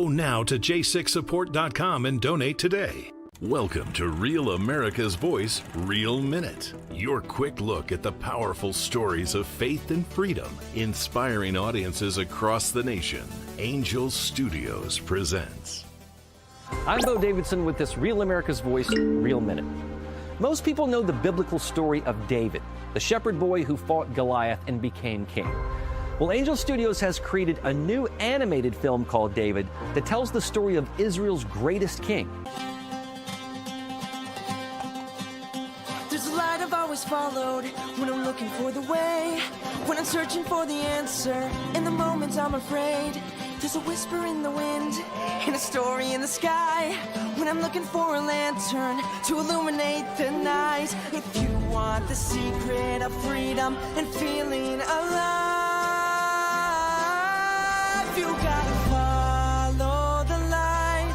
Go now to j6support.com and donate today. Welcome to Real America's Voice, Real Minute. Your quick look at the powerful stories of faith and freedom, inspiring audiences across the nation. Angel Studios presents. I'm Bo Davidson with this Real America's Voice, Real Minute. Most people know the biblical story of David, the shepherd boy who fought Goliath and became king. Well, Angel Studios has created a new animated film called David that tells the story of Israel's greatest king. There's a light I've always followed when I'm looking for the way, when I'm searching for the answer, in the moments I'm afraid. There's a whisper in the wind and a story in the sky when I'm looking for a lantern to illuminate the night. If you want the secret of freedom and feeling alive, you gotta follow the light.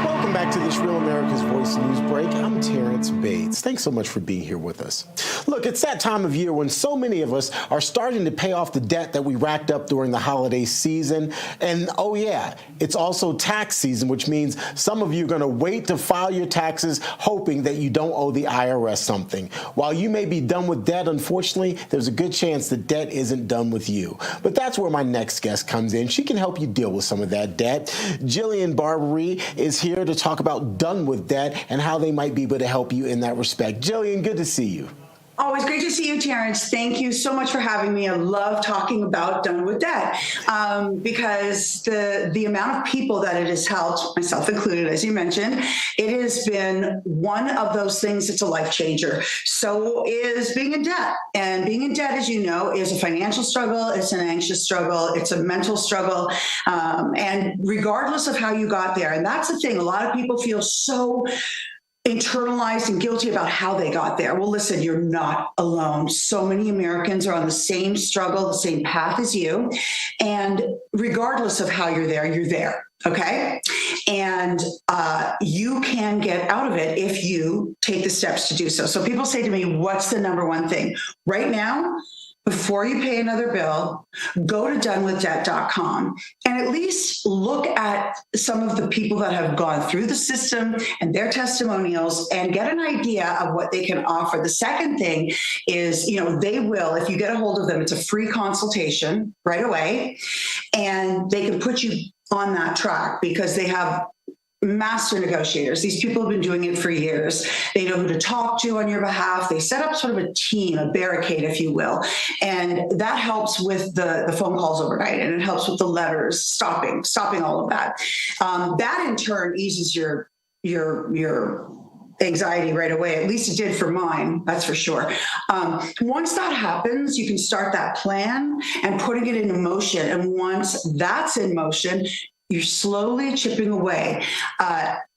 Welcome back to this Real America's Voice News Break. I'm Terrence Bates. Thanks so much for being here with us. Look, it's that time of year when so many of us are starting to pay off the debt that we racked up during the holiday season. And oh yeah, it's also tax season, which means some of you are going to wait to file your taxes hoping that you don't owe the IRS something. While you may be done with debt, unfortunately, there's a good chance the debt isn't done with you. But that's where my next guest comes in. She can help you deal with some of that debt. Jillian Barbary is here to talk about Done with Debt and how they might be able to help you in that respect. Jillian, good to see you. Always great to see you, Terrence. Thank you so much for having me. I love talking about Done with Debt because the amount of people that it has helped, myself included, as you mentioned, it has been one of those things that's a life changer. So is being in debt. And being in debt, as you know, is a financial struggle. It's an anxious struggle. It's a mental struggle. And regardless of how you got there, and that's the thing, a lot of people feel so internalized and guilty about how they got there. Well, listen, you're not alone. So many Americans are on the same struggle, the same path as you. And regardless of how you're there, okay? And you can get out of it if you take the steps to do so. So people say to me, what's the number one thing? Right now, before you pay another bill, go to donewithdebt.com and at least look at some of the people that have gone through the system and their testimonials and get an idea of what they can offer. The second thing is, they will, if you get a hold of them, it's a free consultation right away, and they can put you on that track because they have master negotiators. These people have been doing it for years. They know who to talk to on your behalf. They set up sort of a team, a barricade, if you will. And that helps with the phone calls overnight, and it helps with the letters, stopping all of that. That in turn eases your anxiety right away. At least it did for mine, that's for sure. Once that happens, you can start that plan and putting it into motion. And once that's in motion, you're slowly chipping away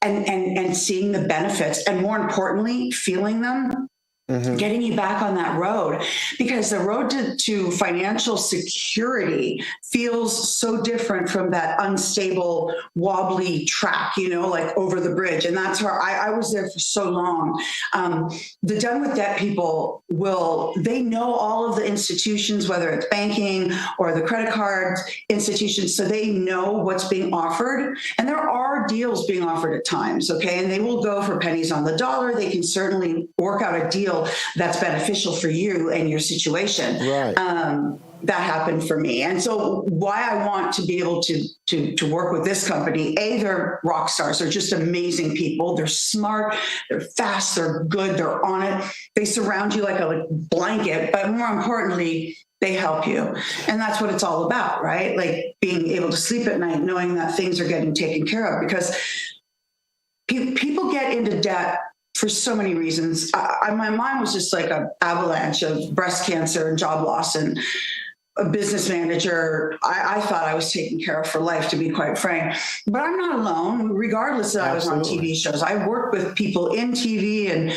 and seeing the benefits, and more importantly, feeling them. Mm-hmm. Getting you back on that road, because the road to financial security feels so different from that unstable, wobbly track, like over the bridge. And that's where I was there for so long. The Done with Debt people they know all of the institutions, whether it's banking or the credit card institutions, so they know what's being offered. And there are deals being offered at times, okay? And they will go for pennies on the dollar. They can certainly work out a deal that's beneficial for you and your situation. Right. That happened for me. And so why I want to be able to work with this company, they're rock stars. They're just amazing people. They're smart, they're fast, they're good, they're on it. They surround you like a blanket, but more importantly, they help you. And that's what it's all about, right? Like being able to sleep at night, knowing that things are getting taken care of, because people get into debt for so many reasons. My mind was just like an avalanche of breast cancer and job loss and a business manager. I thought I was taken care of for life, to be quite frank. But I'm not alone, regardless that I was on TV shows. I worked with people in TV and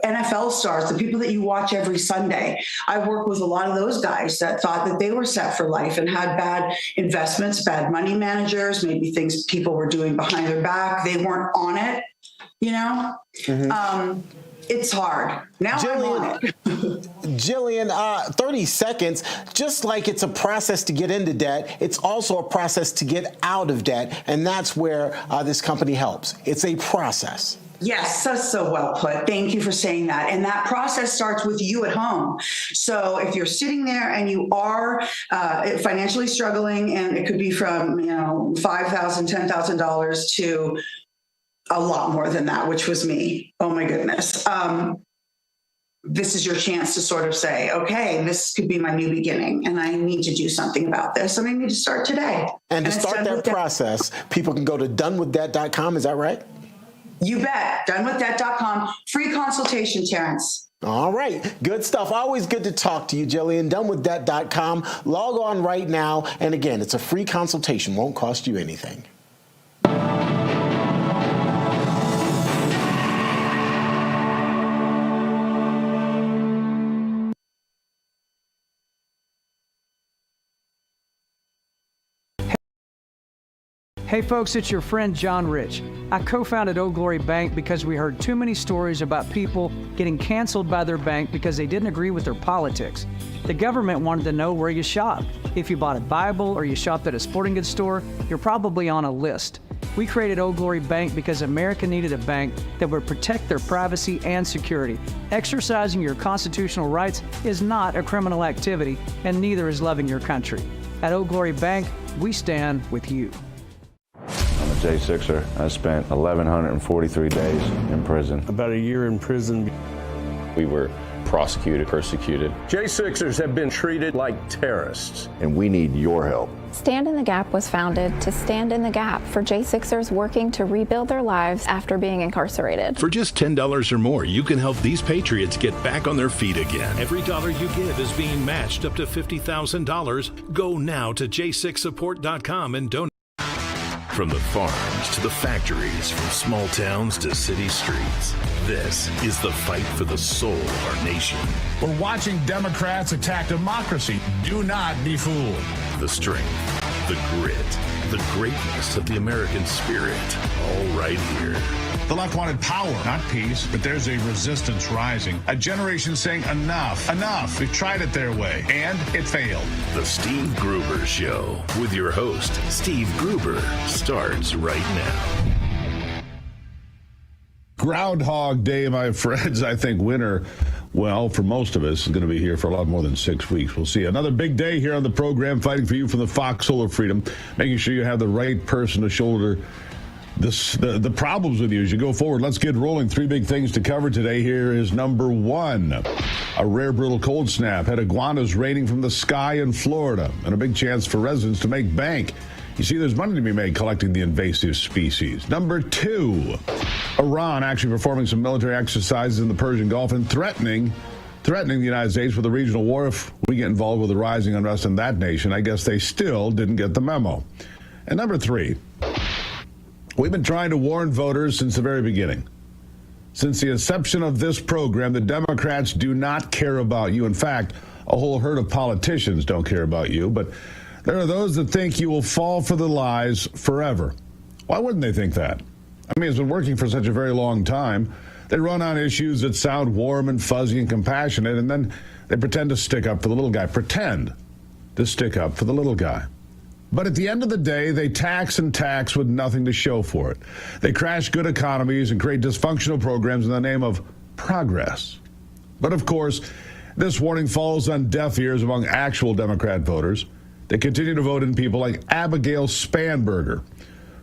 NFL stars, the people that you watch every Sunday. I worked with a lot of those guys that thought that they were set for life and had bad investments, bad money managers, maybe things people were doing behind their back. They weren't on it, Mm-hmm. It's hard. Now I'm on it. Jillian, 30 seconds, just like it's a process to get into debt, it's also a process to get out of debt, and that's where this company helps. It's a process. Yes, that's so well put. Thank you for saying that. And that process starts with you at home. So if you're sitting there and you are financially struggling, and it could be from, $5,000, $10,000 to a lot more than that, which was me. Oh my goodness. This is your chance to sort of say, okay, this could be my new beginning, and I need to do something about this, and I need to start today. And to start that process, people can go to donewithdebt.com. Is that right? You bet. Donewithdebt.com. Free consultation, Terrence. All right. Good stuff. Always good to talk to you, Jillian. Donewithdebt.com. Log on right now. And again, it's a free consultation. Won't cost you anything. Hey folks, it's your friend John Rich. I co-founded Old Glory Bank because we heard too many stories about people getting canceled by their bank because they didn't agree with their politics. The government wanted to know where you shopped. If you bought a Bible or you shopped at a sporting goods store, you're probably on a list. We created Old Glory Bank because America needed a bank that would protect their privacy and security. Exercising your constitutional rights is not a criminal activity, and neither is loving your country. At Old Glory Bank, we stand with you. I'm a J6er. I spent 1,143 days in prison. About a year in prison. We were prosecuted, persecuted. J6ers have been treated like terrorists. And we need your help. Stand in the Gap was founded to stand in the gap for J6ers working to rebuild their lives after being incarcerated. For just $10 or more, you can help these patriots get back on their feet again. Every dollar you give is being matched up to $50,000. Go now to j6support.com and donate. From the farms to the factories, from small towns to city streets, this is the fight for the soul of our nation. We're watching Democrats attack democracy. Do not be fooled. The strength, the grit, the greatness of the American spirit, all right here. The left wanted power, not peace, but there's a resistance rising. A generation saying enough, enough. We've tried it their way, and it failed. The Steve Gruber Show with your host, Steve Gruber, starts right now. Groundhog Day, my friends. I think winter, well, for most of us, is going to be here for a lot more than 6 weeks. We'll see. Another big day here on the program, fighting for you from the Fox Solar Freedom, making sure you have the right person to shoulder the problems with you as you go forward. Let's get rolling. 3 big things to cover today. Here is number 1. A rare brutal cold snap had iguanas raining from the sky in Florida, and a big chance for residents to make bank. You see, there's money to be made collecting the invasive species. Number 2, Iran actually performing some military exercises in the Persian Gulf and threatening the United States with a regional war if we get involved with the rising unrest in that nation. I guess they still didn't get the memo. And number 3, we've been trying to warn voters since the very beginning. Since the inception of this program, the Democrats do not care about you. In fact, a whole herd of politicians don't care about you. But there are those that think you will fall for the lies forever. Why wouldn't they think that? I mean, it's been working for such a very long time. They run on issues that sound warm and fuzzy and compassionate, and then they pretend to stick up for the little guy. Pretend to stick up for the little guy. But at the end of the day, they tax and tax with nothing to show for it. They crash good economies and create dysfunctional programs in the name of progress. But of course, this warning falls on deaf ears among actual Democrat voters. They continue to vote in people like Abigail Spanberger,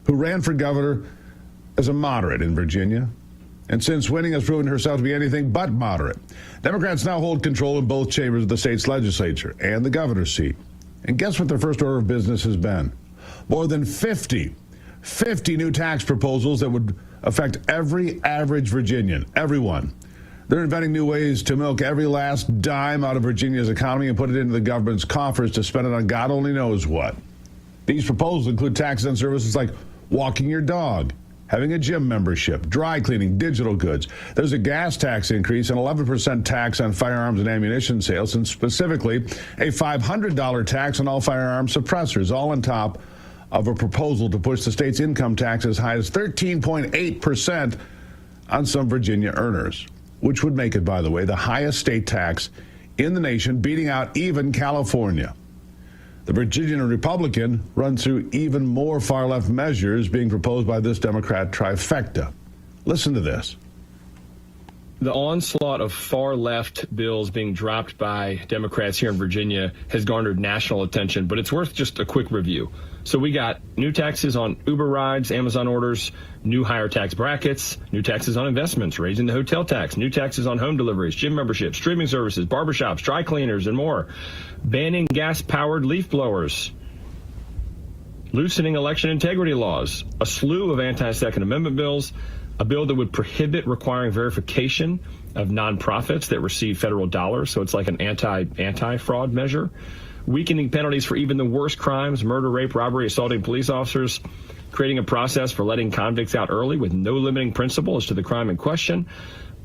who ran for governor as a moderate in Virginia, and since winning has proven herself to be anything but moderate. Democrats now hold control in both chambers of the state's legislature and the governor's seat. And guess what their first order of business has been? More than 50 new tax proposals that would affect every average Virginian, everyone. They're inventing new ways to milk every last dime out of Virginia's economy and put it into the government's coffers to spend it on God only knows what. These proposals include taxes on services like walking your dog, having a gym membership, dry cleaning, digital goods. There's a gas tax increase, an 11% tax on firearms and ammunition sales, and specifically a $500 tax on all firearm suppressors, all on top of a proposal to push the state's income tax as high as 13.8% on some Virginia earners. which would make it, by the way, the highest state tax in the nation, beating out even California. The Virginia Republican runs through even more far-left measures being proposed by this Democrat trifecta. Listen to this. The onslaught of far-left bills being dropped by Democrats here in Virginia has garnered national attention, but it's worth just a quick review. So we got new taxes on Uber rides, Amazon orders, new higher tax brackets, new taxes on investments, raising the hotel tax, new taxes on home deliveries, gym memberships, streaming services, barbershops, dry cleaners, and more, banning gas-powered leaf blowers, loosening election integrity laws, a slew of anti-Second Amendment bills, a bill that would prohibit requiring verification of nonprofits that receive federal dollars, so it's like an anti-fraud measure, weakening penalties for even the worst crimes, murder, rape, robbery, assaulting police officers, creating a process for letting convicts out early with no limiting principle as to the crime in question,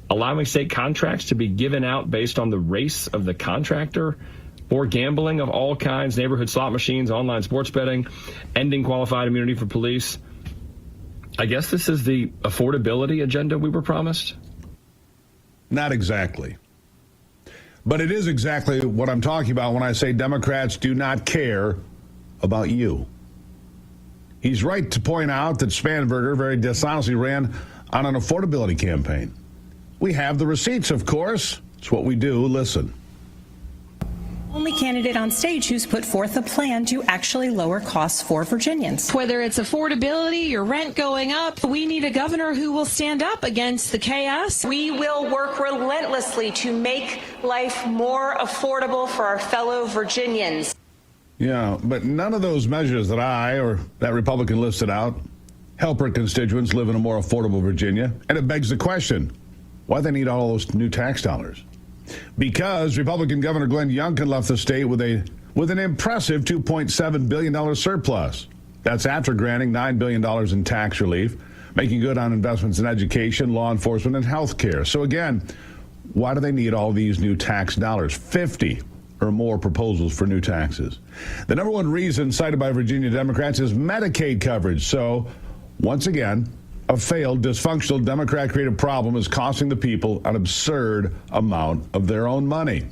allowing state contracts to be given out based on the race of the contractor, or gambling of all kinds, neighborhood slot machines, online sports betting, ending qualified immunity for police. I guess this is the affordability agenda we were promised? Not exactly. But it is exactly what I'm talking about when I say Democrats do not care about you. He's right to point out that Spanberger very dishonestly ran on an affordability campaign. We have the receipts, of course. It's what we do. Listen. Only candidate on stage who's put forth a plan to actually lower costs for Virginians. Whether it's affordability, your rent going up, we need a governor who will stand up against the chaos. We will work relentlessly to make life more affordable for our fellow Virginians. Yeah, but none of those measures that I or that Republican listed out help her constituents live in a more affordable Virginia. And it begs the question, why they need all those new tax dollars? Because Republican Governor Glenn Youngkin left the state with an impressive $2.7 billion surplus. That's after granting $9 billion in tax relief, making good on investments in education, law enforcement, and health care. So again, why do they need all these new tax dollars? 50 or more proposals for new taxes. The number one reason cited by Virginia Democrats is Medicaid coverage. So once again, a failed, dysfunctional Democrat-created problem is costing the people an absurd amount of their own money.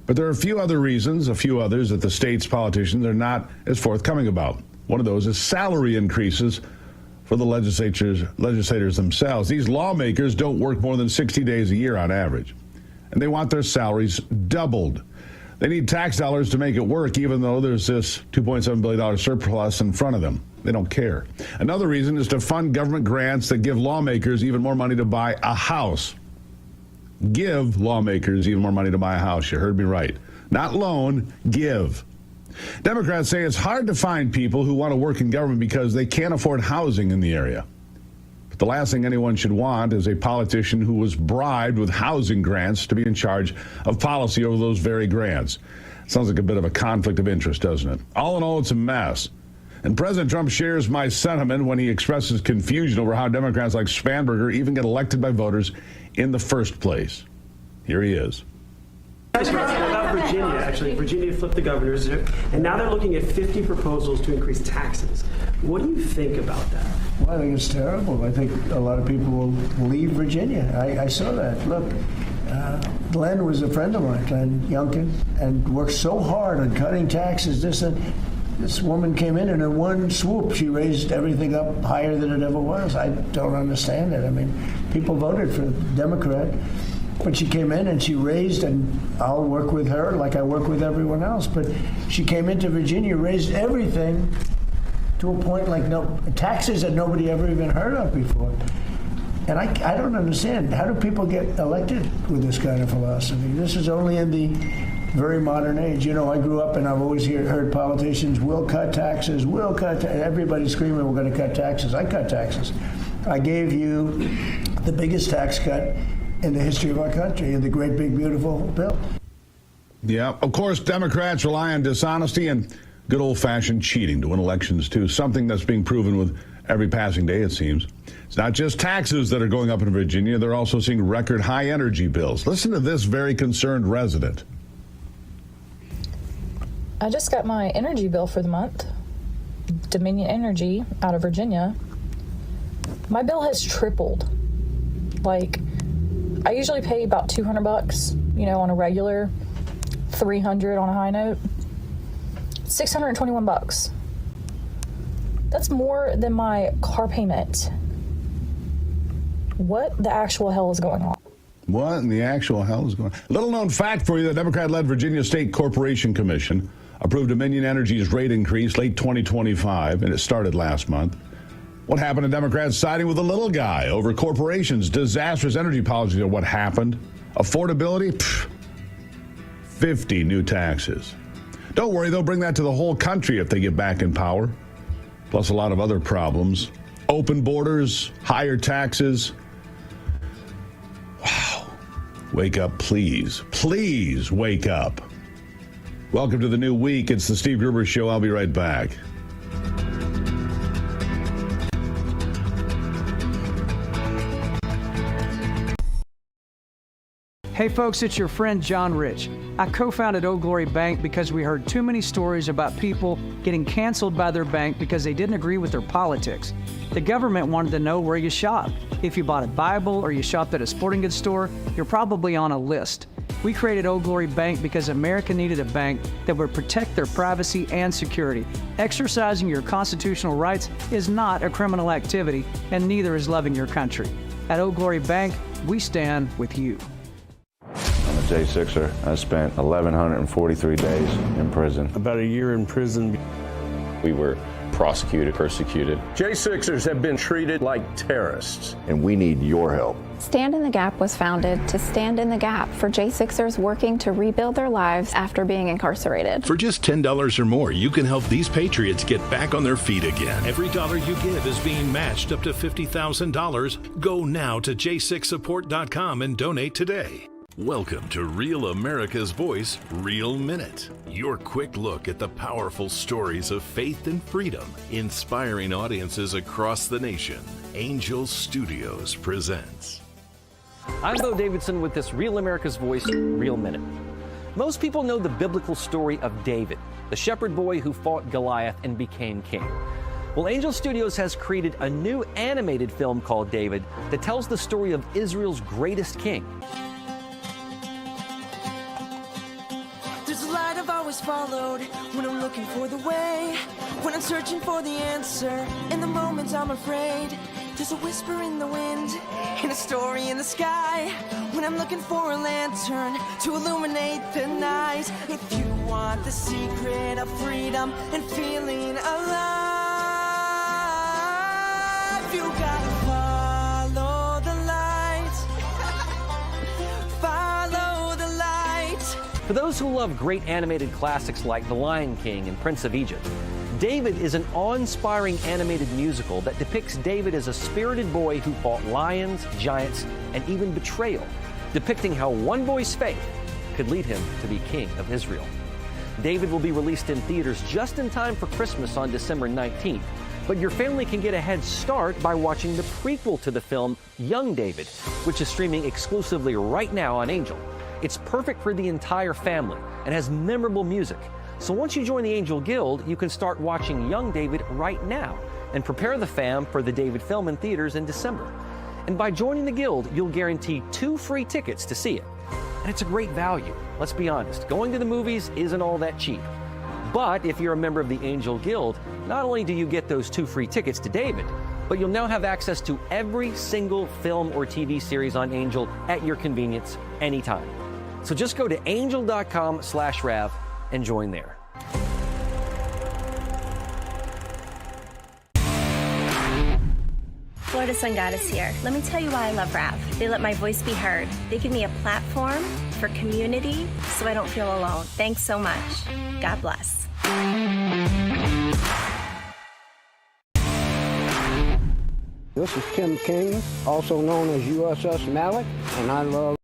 But there are a few other reasons, a few others, that the state's politicians are not as forthcoming about. One of those is salary increases for the legislators themselves. These lawmakers don't work more than 60 days a year on average, and they want their salaries doubled. They need tax dollars to make it work, even though there's this $2.7 billion surplus in front of them. They don't care. Another reason is to fund government grants that give lawmakers even more money to buy a house. Give lawmakers even more money to buy a house. You heard me right. Not loan, give. Democrats say it's hard to find people who want to work in government because they can't afford housing in the area. But the last thing anyone should want is a politician who was bribed with housing grants to be in charge of policy over those very grants. Sounds like a bit of a conflict of interest, doesn't it? All in all, it's a mess. And President Trump shares my sentiment when he expresses confusion over how Democrats like Spanberger even get elected by voters in the first place. Here he is. About Virginia, actually. Virginia flipped the governors, and now they're looking at 50 proposals to increase taxes. What do you think about that? Well, I think it's terrible. I think a lot of people will leave Virginia. I saw that. Look, Glenn was a friend of mine, Glenn Youngkin, and worked so hard on cutting taxes. This woman came in, and in one swoop, she raised everything up higher than it ever was. I don't understand it. I mean, people voted for Democrat, but she came in and she raised, and I'll work with her like I work with everyone else, but she came into Virginia, raised everything to a point like taxes that nobody ever even heard of before. And I don't understand. How do people get elected with this kind of philosophy? This is only in the very modern age. You know, I grew up and I've always heard politicians will cut taxes, everybody screaming we're going to cut taxes. I cut taxes. I gave you the biggest tax cut in the history of our country, in the great big beautiful bill. Yeah, of course, Democrats rely on dishonesty and good old-fashioned cheating to win elections, too, something that's being proven with every passing day, it seems. It's not just taxes that are going up in Virginia. They're also seeing record high energy bills. Listen to this very concerned resident. I just got my energy bill for the month, Dominion Energy out of Virginia. My bill has tripled. Like, I usually pay about $200, you know, on a regular, $300 on a high note. $621. That's more than my car payment. What the actual hell is going on? What in the actual hell is going on? Little known fact for you, the Democrat-led Virginia State Corporation Commission approved Dominion Energy's rate increase late 2025, and it started last month. What happened to Democrats siding with the little guy over corporations? Disastrous energy policies are what happened. Affordability? Pfft. 50 new taxes. Don't worry, they'll bring that to the whole country if they get back in power. Plus a lot of other problems. Open borders, higher taxes. Wow. Wake up, please. Please wake up. Welcome to the new week. It's the Steve Gruber Show. I'll be right back. Hey folks, it's your friend John Rich. I co-founded Old Glory Bank because we heard too many stories about people getting canceled by their bank because they didn't agree with their politics. The government wanted to know where you shopped. If you bought a Bible or you shopped at a sporting goods store, you're probably on a list. We created Old Glory Bank because America needed a bank that would protect their privacy and security. Exercising your constitutional rights is not a criminal activity, and neither is loving your country. At Old Glory Bank, we stand with you. I'm a J6er. I spent 1,143 days in prison. About a year in prison. We were prosecuted, persecuted. J6ers have been treated like terrorists. And we need your help. Stand in the Gap was founded to stand in the gap for J6ers working to rebuild their lives after being incarcerated. For just $10 or more, you can help these patriots get back on their feet again. Every dollar you give is being matched up to $50,000. Go now to j6support.com and donate today. Welcome to Real America's Voice, Real Minute. Your quick look at the powerful stories of faith and freedom, inspiring audiences across the nation. Angel Studios presents. I'm Bo Davidson with this Real America's Voice, Real Minute. Most people know the biblical story of David, the shepherd boy who fought Goliath and became king. Well, Angel Studios has created a new animated film called David that tells the story of Israel's greatest king. There's a light I've always followed when I'm looking for the way, when I'm searching for the answer. In the moments I'm afraid, there's a whisper in the wind and a story in the sky. When I'm looking for a lantern to illuminate the night. If you want the secret of freedom and feeling alive, you gotta follow the light. Follow the light. For those who love great animated classics like The Lion King and Prince of Egypt, David is an awe-inspiring animated musical that depicts David as a spirited boy who fought lions, giants, and even betrayal, depicting how one boy's faith could lead him to be king of Israel. David will be released in theaters just in time for Christmas on December 19th, but your family can get a head start by watching the prequel to the film, Young David, which is streaming exclusively right now on Angel. It's perfect for the entire family and has memorable music. So once you join the Angel Guild, you can start watching Young David right now and prepare the fam for the David film in theaters in December. And by joining the Guild, you'll guarantee 2 free tickets to see it. And it's a great value. Let's be honest, going to the movies isn't all that cheap. But if you're a member of the Angel Guild, not only do you get those 2 free tickets to David, but you'll now have access to every single film or TV series on Angel at your convenience anytime. So just go to angel.com/Rav and join there. Florida Sun Goddess here. Let me tell you why I love Rav. They let my voice be heard. They give me a platform for community so I don't feel alone. Thanks so much. God bless. This is Kim King, also known as USS Malik, and I love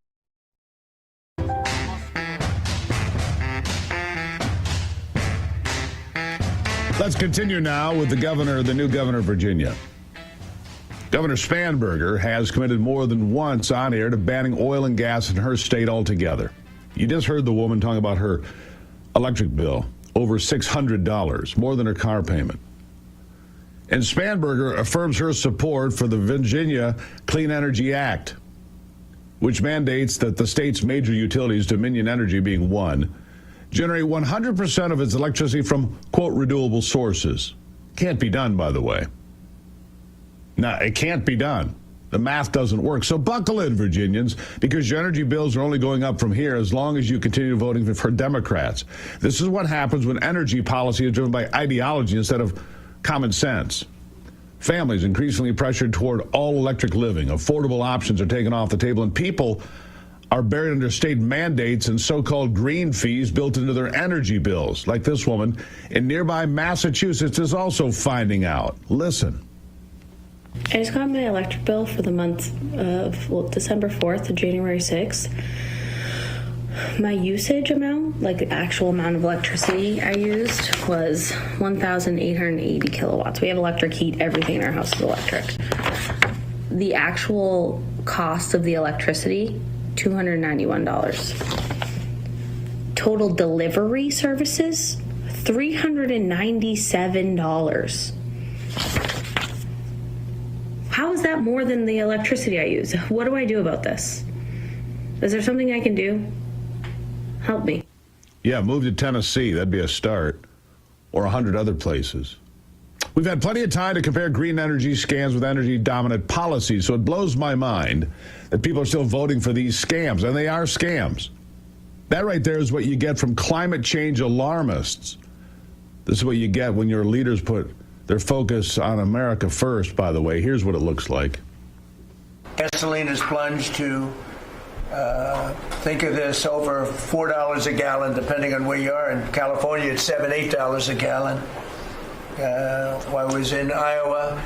Let's continue now with the new governor of Virginia. Governor Spanberger has committed more than once on air to banning oil and gas in her state altogether. You just heard the woman talk about her electric bill, over $600, more than her car payment. And Spanberger affirms her support for the Virginia Clean Energy Act. which mandates that the state's major utilities, Dominion Energy being one, generate 100% of its electricity from, quote, renewable sources. Can't be done, by the way. No, it can't be done. The math doesn't work. So buckle in, Virginians, because your energy bills are only going up from here as long as you continue voting for Democrats. This is what happens when energy policy is driven by ideology instead of common sense. Families increasingly pressured toward all-electric living. Affordable options are taken off the table, and people are buried under state mandates and so-called green fees built into their energy bills, like this woman in nearby Massachusetts is also finding out. Listen. I just got my electric bill for the month of December 4th to January 6th. My usage amount, like the actual amount of electricity I used, was 1,880 kilowatts. We have electric heat. Everything in our house is electric. The actual cost of the electricity, $291. Total delivery services, $397. How is that more than the electricity I use? What do I do about this? Is there something I can do? Help me. Yeah, move to Tennessee. That'd be a start. Or 100 other places. We've had plenty of time to compare green energy scams with energy-dominant policies, so it blows my mind that people are still voting for these scams, and they are scams. That right there is what you get from climate change alarmists. This is what you get when your leaders put their focus on America first, by the way. Here's what it looks like. Gasoline has plunged to, think of this, over $4 a gallon, depending on where you are. In California, it's $7, $8 a gallon. I was in Iowa,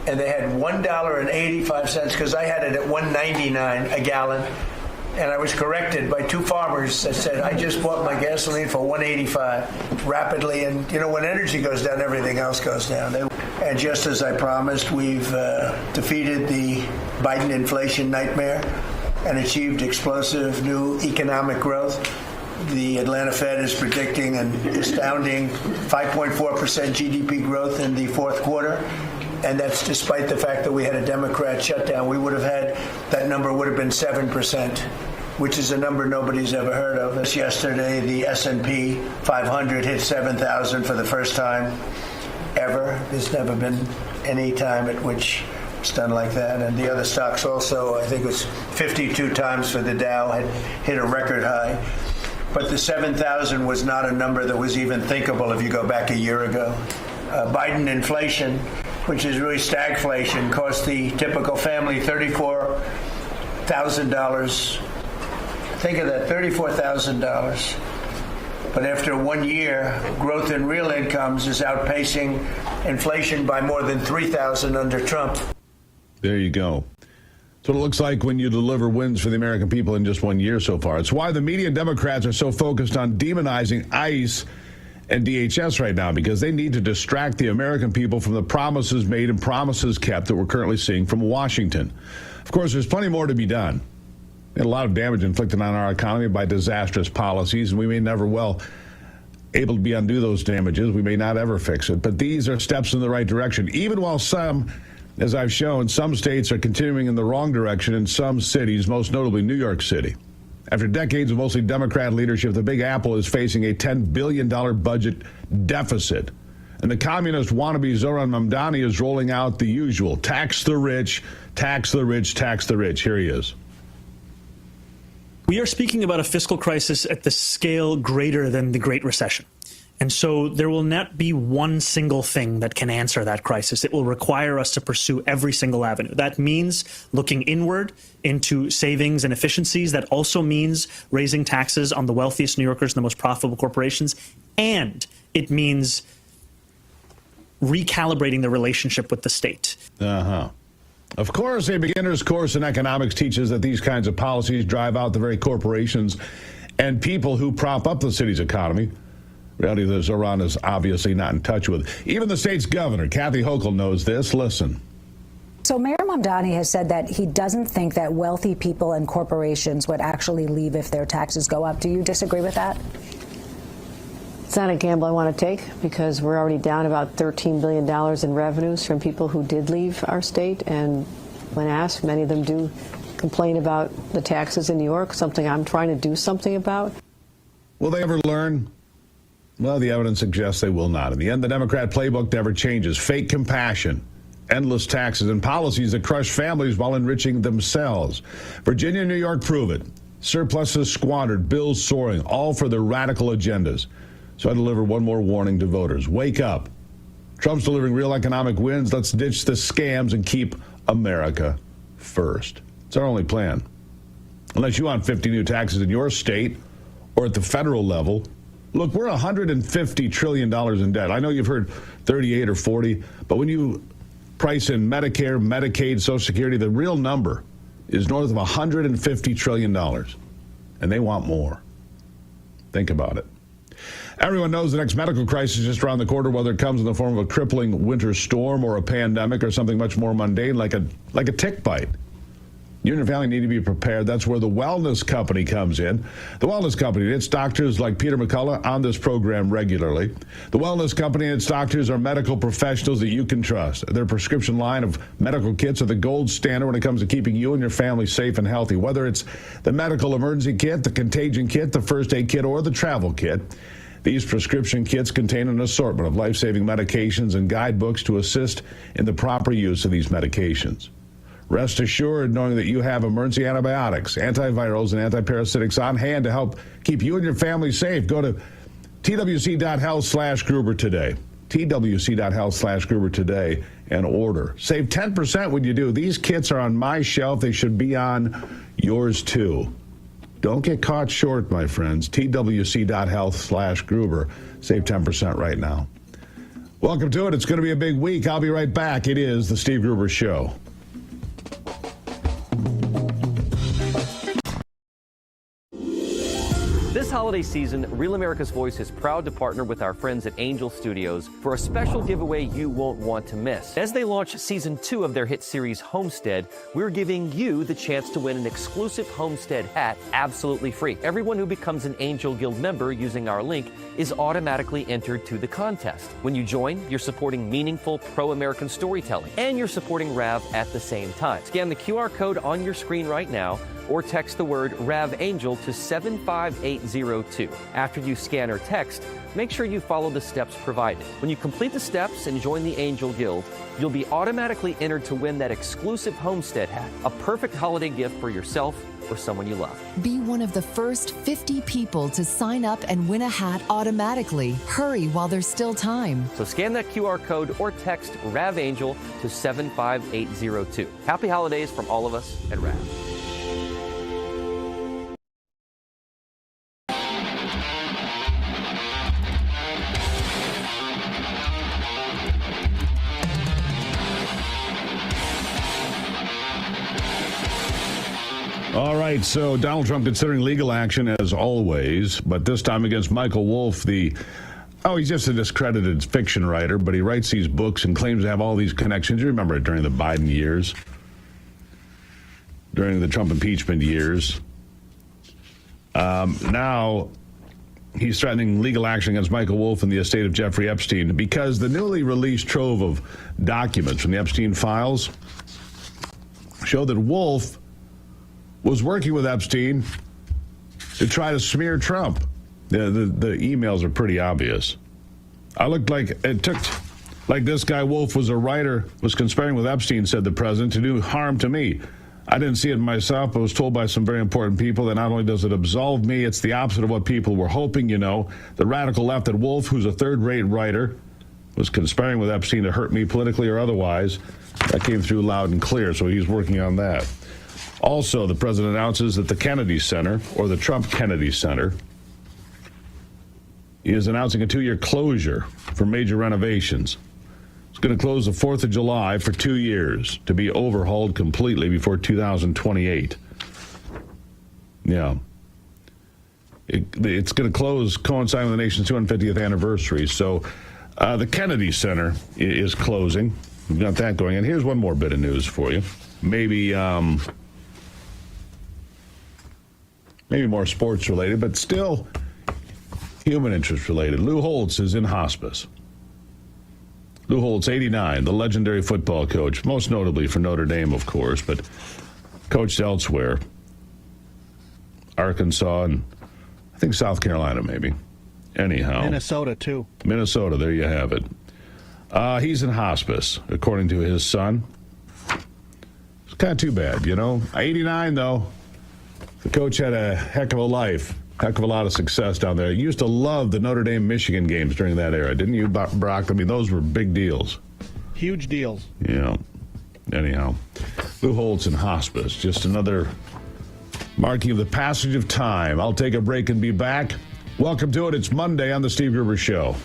and they had $1.85, because I had it at $1.99 a gallon. And I was corrected by two farmers that said, I just bought my gasoline for $1.85 rapidly. And, you know, when energy goes down, everything else goes down. And just as I promised, we've defeated the Biden inflation nightmare and achieved explosive new economic growth. The Atlanta Fed is predicting an astounding 5.4% GDP growth in the fourth quarter. And that's despite the fact that we had a Democrat shutdown. We would have had, that number would have been 7%, which is a number nobody's ever heard of. Just yesterday, the S&P 500 hit 7,000 for the first time ever. There's never been any time at which it's done like that. And the other stocks also, I think it was 52 times for the Dow, had hit a record high. But the 7,000 was not a number that was even thinkable if you go back a year ago. Biden inflation, which is really stagflation, cost the typical family $34,000. Think of that, $34,000. But after 1 year, growth in real incomes is outpacing inflation by more than $3,000 under Trump. There you go. That's what it looks like when you deliver wins for the American people in just 1 year so far. It's why the media and Democrats are so focused on demonizing ICE and DHS right now, because they need to distract the American people from the promises made and promises kept that we're currently seeing from Washington. Of course, there's plenty more to be done. A lot of damage inflicted on our economy by disastrous policies, and we may never able to be undo those damages. We may not ever fix it, but these are steps in the right direction, even while some, as I've shown, some states are continuing in the wrong direction in some cities, most notably New York City. After decades of mostly Democrat leadership, the Big Apple is facing a $10 billion budget deficit. And the communist wannabe Zoran Mamdani is rolling out the usual, tax the rich, tax the rich, tax the rich. Here he is. We are speaking about a fiscal crisis at the scale greater than the Great Recession. And so there will not be one single thing that can answer that crisis. It will require us to pursue every single avenue. That means looking inward into savings and efficiencies. That also means raising taxes on the wealthiest New Yorkers and the most profitable corporations. And it means recalibrating the relationship with the state. Of course, a beginner's course in economics teaches that these kinds of policies drive out the very corporations and people who prop up the city's economy. Reality that Zoran is obviously not in touch with. Even the state's governor, Kathy Hochul, knows this. Listen. So Mayor Mamdani has said that he doesn't think that wealthy people and corporations would actually leave if their taxes go up. Do you disagree with that? It's not a gamble I want to take, because we're already down about $13 billion in revenues from people who did leave our state. And when asked, many of them do complain about the taxes in New York, something I'm trying to do something about. Will they ever learn? Well, the evidence suggests they will not. In the end, the Democrat playbook never changes. Fake compassion, endless taxes, and policies that crush families while enriching themselves. Virginia and New York prove it. Surpluses squandered, bills soaring, all for their radical agendas. So I deliver one more warning to voters. Wake up. Trump's delivering real economic wins. Let's ditch the scams and keep America first. It's our only plan. Unless you want 50 new taxes in your state or at the federal level. Look, we're $150 trillion in debt. I know you've heard 38 or 40, but when you price in Medicare, Medicaid, Social Security, the real number is north of $150 trillion, and they want more. Think about it. Everyone knows the next medical crisis is just around the corner, whether it comes in the form of a crippling winter storm or a pandemic or something much more mundane like a tick bite. You and your family need to be prepared. That's where the Wellness Company comes in. The Wellness Company, it's doctors like Peter McCullough on this program regularly. The Wellness Company and its doctors are medical professionals that you can trust. Their prescription line of medical kits are the gold standard when it comes to keeping you and your family safe and healthy. Whether it's the medical emergency kit, the contagion kit, the first aid kit, or the travel kit, these prescription kits contain an assortment of life-saving medications and guidebooks to assist in the proper use of these medications. Rest assured knowing that you have emergency antibiotics, antivirals, and antiparasitics on hand to help keep you and your family safe. Go to twc.health/Gruber today. twc.health/Gruber today and order. Save 10% when you do. These kits are on my shelf. They should be on yours too. Don't get caught short, my friends. twc.health/Gruber. Save 10% right now. Welcome to it. It's going to be a big week. I'll be right back. It is The Steve Gruber Show. This holiday season, Real America's Voice is proud to partner with our friends at Angel Studios for a special giveaway you won't want to miss. As they launch season 2 of their hit series Homestead, we're giving you the chance to win an exclusive Homestead hat absolutely free. Everyone who becomes an Angel Guild member using our link is automatically entered to the contest. When you join, you're supporting meaningful pro-American storytelling, and you're supporting RAV at the same time. Scan the QR code on your screen right now, or text the word RAVAngel to 75802. After you scan or text, make sure you follow the steps provided. When you complete the steps and join the Angel Guild, you'll be automatically entered to win that exclusive Homestead hat, a perfect holiday gift for yourself or someone you love. Be one of the first 50 people to sign up and win a hat automatically. Hurry while there's still time. So scan that QR code or text RAVAngel to 75802. Happy holidays from all of us at RAV. All right, so Donald Trump considering legal action as always, but this time against Michael Wolff, he's just a discredited fiction writer, but he writes these books and claims to have all these connections. You remember it during the Biden years, during the Trump impeachment years. Now he's threatening legal action against Michael Wolff and the estate of Jeffrey Epstein because the newly released trove of documents from the Epstein files show that Wolff was working with Epstein to try to smear Trump. The emails are pretty obvious. I looked like this guy Wolff was a writer, was conspiring with Epstein, said the president, to do harm to me. I didn't see it myself, but was told by some very important people that not only does it absolve me, it's the opposite of what people were hoping, The radical left, that Wolff, who's a third-rate writer, was conspiring with Epstein to hurt me politically or otherwise. That came through loud and clear, so he's working on that. Also, the president announces that the Kennedy Center, or the Trump Kennedy Center, is announcing a 2-year closure for major renovations. It's going to close the 4th of July for 2 years to be overhauled completely before 2028. Yeah. It's going to close coinciding with the nation's 250th anniversary. So the Kennedy Center is closing. We've got that going. And here's one more bit of news for you. Maybe more sports related, but still human interest related. Lou Holtz is in hospice. Lou Holtz, 89, the legendary football coach, most notably for Notre Dame, of course, but coached elsewhere. Arkansas and I think South Carolina maybe. Anyhow. Minnesota, too. Minnesota, there you have it. He's in hospice, according to his son. It's kind of too bad, 89, though. The coach had a heck of a life, heck of a lot of success down there. He used to love the Notre Dame-Michigan games during that era, didn't you, Brock? I mean, those were big deals. Huge deals. Yeah. Anyhow, Lou Holtz in hospice. Just another marking of the passage of time. I'll take a break and be back. Welcome to it. It's Monday on the Steve Gruber Show.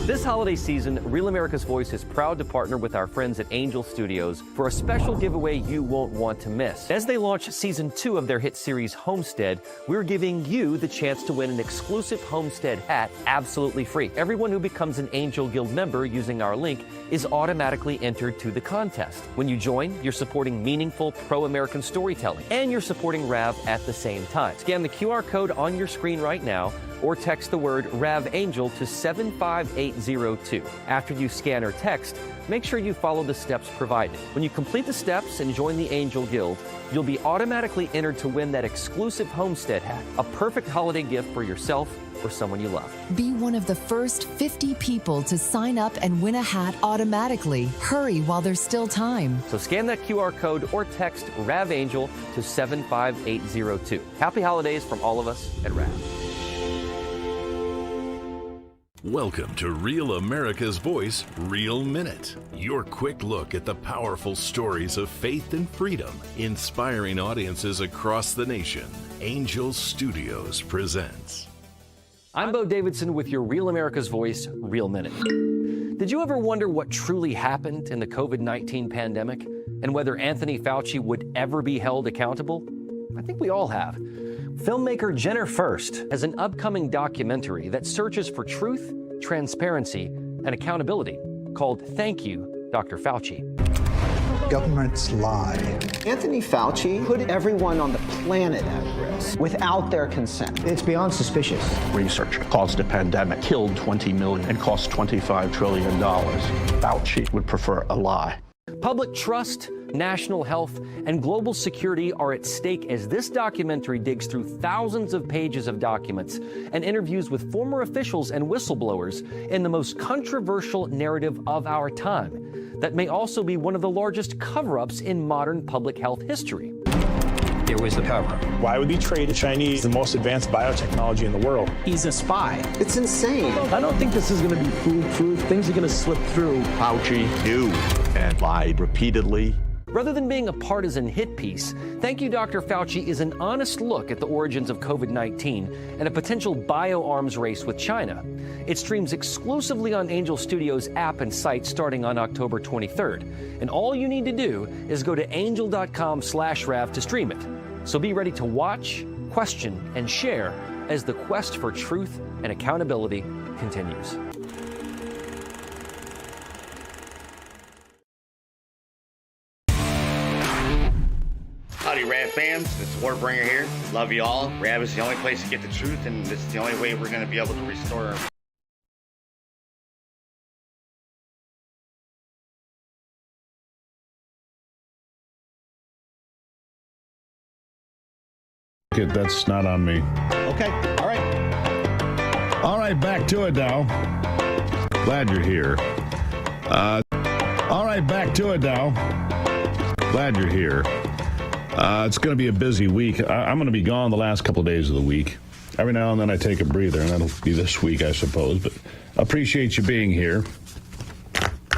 This holiday season, Real America's Voice is proud to partner with our friends at Angel Studios for a special giveaway you won't want to miss. As they launch season 2 of their hit series Homestead, we're giving you the chance to win an exclusive Homestead hat absolutely free. Everyone who becomes an Angel Guild member using our link is automatically entered to the contest. When you join, you're supporting meaningful pro-American storytelling, and you're supporting RAV at the same time. Scan the QR code on your screen right now, or text the word RAV Angel to 75802. After you scan or text, make sure you follow the steps provided. When you complete the steps and join the Angel Guild, you'll be automatically entered to win that exclusive Homestead hat, a perfect holiday gift for yourself or someone you love. Be one of the first 50 people to sign up and win a hat automatically. Hurry while there's still time. So scan that QR code or text RAV Angel to 75802. Happy holidays from all of us at RAV. Welcome to Real America's Voice, Real Minute. Your quick look at the powerful stories of faith and freedom, inspiring audiences across the nation. Angel Studios presents. I'm Bo Davidson with your Real America's Voice, Real Minute. Did you ever wonder what truly happened in the COVID-19 pandemic and whether Anthony Fauci would ever be held accountable? I think we all have. Filmmaker Jenner First has an upcoming documentary that searches for truth, transparency, and accountability called Thank You, Dr. Fauci. Governments lie. Anthony Fauci put everyone on the planet at risk without their consent. It's beyond suspicious. Research caused a pandemic, killed 20 million, and cost $25 trillion. Fauci would prefer a lie. Public trust, national health, and global security are at stake as this documentary digs through thousands of pages of documents and interviews with former officials and whistleblowers in the most controversial narrative of our time that may also be one of the largest cover-ups in modern public health history. It was the cover. Why would he trade the Chinese the most advanced biotechnology in the world? He's a spy. It's insane. I don't think this is going to be foolproof. Things are going to slip through. Fauci knew and lied repeatedly. Rather than being a partisan hit piece, Thank You, Dr. Fauci is an honest look at the origins of COVID-19 and a potential bioarms race with China. It streams exclusively on Angel Studios app and site starting on October 23rd. And all you need to do is go to angel.com/RAV to stream it. So be ready to watch, question, and share as the quest for truth and accountability continues. Howdy, RAV fans. It's Warbringer here. Love you all. RAV is the only place to get the truth, and this is the only way we're going to be able to restore our... That's not on me. Okay, all right. All right, back to it now. Glad you're here. All right, back to it now. Glad you're here. It's going to be a busy week. I'm going to be gone the last couple of days of the week. Every now and then I take a breather, and that'll be this week, I suppose. But appreciate you being here.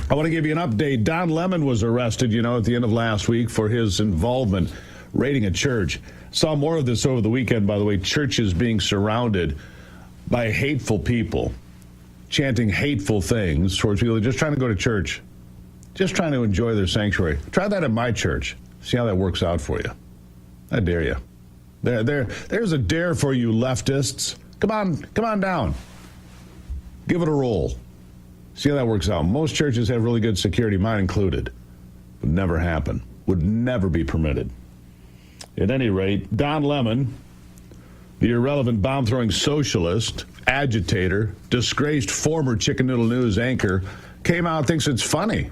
I want to give you an update. Don Lemon was arrested, at the end of last week for his involvement raiding a church. Saw more of this over the weekend, by the way. Churches being surrounded by hateful people, chanting hateful things towards people just trying to go to church, just trying to enjoy their sanctuary. Try that at my church. See how that works out for you. I dare you. There's a dare for you leftists. Come on down. Give it a roll. See how that works out. Most churches have really good security, mine included. Would never happen. would never be permitted. At any rate, Don Lemon, the irrelevant bomb-throwing socialist, agitator, disgraced former Chicken Noodle News anchor, came out and thinks it's funny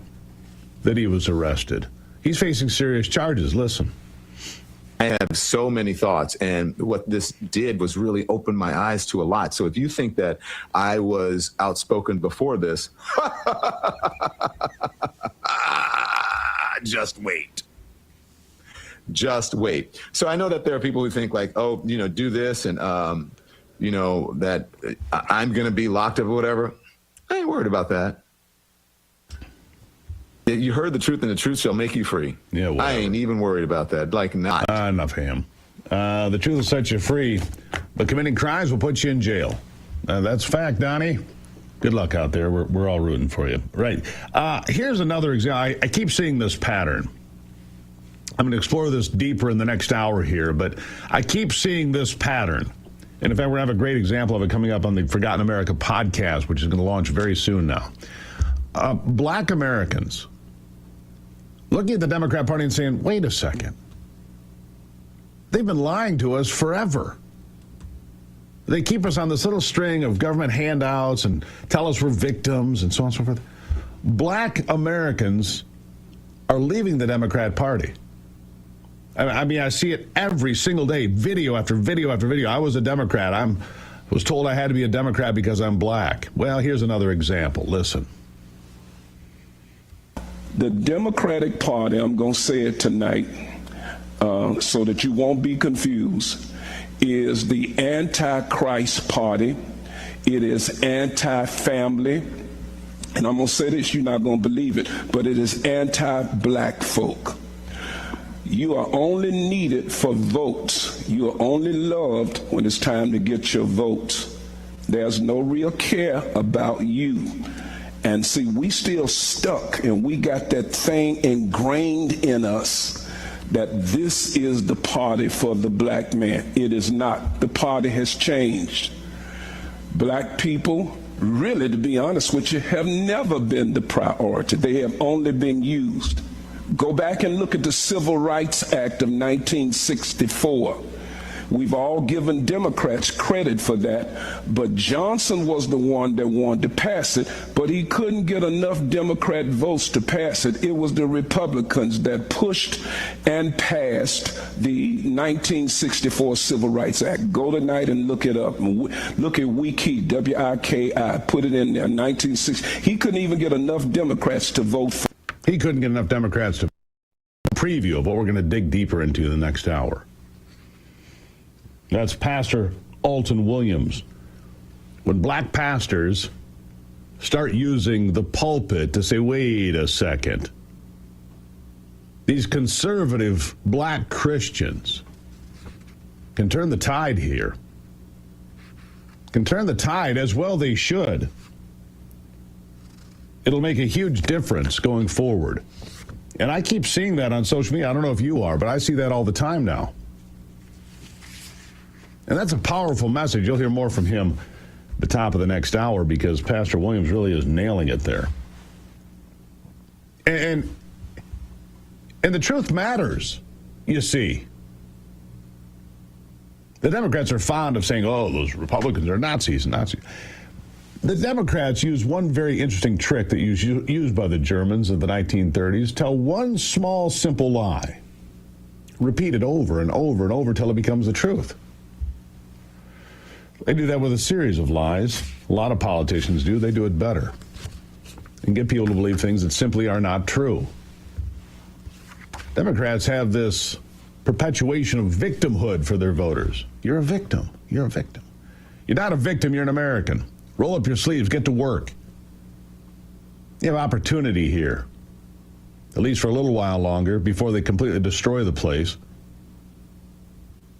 that he was arrested. He's facing serious charges. Listen. I have so many thoughts, and what this did was really open my eyes to a lot. So if you think that I was outspoken before this, just wait. Just wait. So I know that there are people who think like, oh, do this and, that I'm going to be locked up or whatever. I ain't worried about that. You heard the truth, and the truth shall make you free. Yeah, whatever. I ain't even worried about that. Like, not. Enough of him. The truth will set you free, but committing crimes will put you in jail. That's fact, Donnie. Good luck out there. We're all rooting for you. Right. Here's another example. I keep seeing this pattern. I'm going to explore this deeper in the next hour here, but I keep seeing this pattern. And in fact, we're going to have a great example of it coming up on the Forgotten America podcast, which is going to launch very soon now. Black Americans looking at the Democrat Party and saying, wait a second. They've been lying to us forever. They keep us on this little string of government handouts and tell us we're victims and so on and so forth. Black Americans are leaving the Democrat Party. I mean, I see it every single day, video after video after video. I was a Democrat. I was told I had to be a Democrat because I'm black. Well, here's another example. Listen. The Democratic Party, I'm going to say it tonight so that you won't be confused, is the anti-Christ party. It is anti-family. And I'm going to say this, you're not going to believe it, but it is anti-black folk. You are only needed for votes. You are only loved when it's time to get your votes. There's no real care about you. And see, we still stuck, and we got that thing ingrained in us that this is the party for the black man. It is not. The party has changed. Black people, really, to be honest with you, have never been the priority. They have only been used. Go back and look at the Civil Rights Act of 1964. We've all given Democrats credit for that, but Johnson was the one that wanted to pass it, but he couldn't get enough Democrat votes to pass it. It was the Republicans that pushed and passed the 1964 Civil Rights Act. Go tonight and look it up. Look at Wiki, W-I-K-I, put it in there, 1960. He couldn't even get enough Democrats to vote for. He couldn't get enough Democrats to preview of what we're going to dig deeper into the next hour. That's Pastor Alton Williams. When black pastors start using the pulpit to say, wait a second, these conservative black Christians can turn the tide here. Can turn the tide, as well they should. It'll make a huge difference going forward. And I keep seeing that on social media. I don't know if you are, but I see that all the time now. And that's a powerful message. You'll hear more from him at the top of the next hour because Pastor Williams really is nailing it there. And the truth matters, you see. The Democrats are fond of saying, oh, those Republicans are Nazis. The Democrats use one very interesting trick that was used by the Germans in the 1930s. Tell one small, simple lie. Repeat it over and over and over until it becomes the truth. They do that with a series of lies. A lot of politicians do. They do it better. And get people to believe things that simply are not true. Democrats have this perpetuation of victimhood for their voters. You're a victim. You're a victim. You're not a victim. You're an American. Roll up your sleeves. Get to work. You have opportunity here, at least for a little while longer, before they completely destroy the place.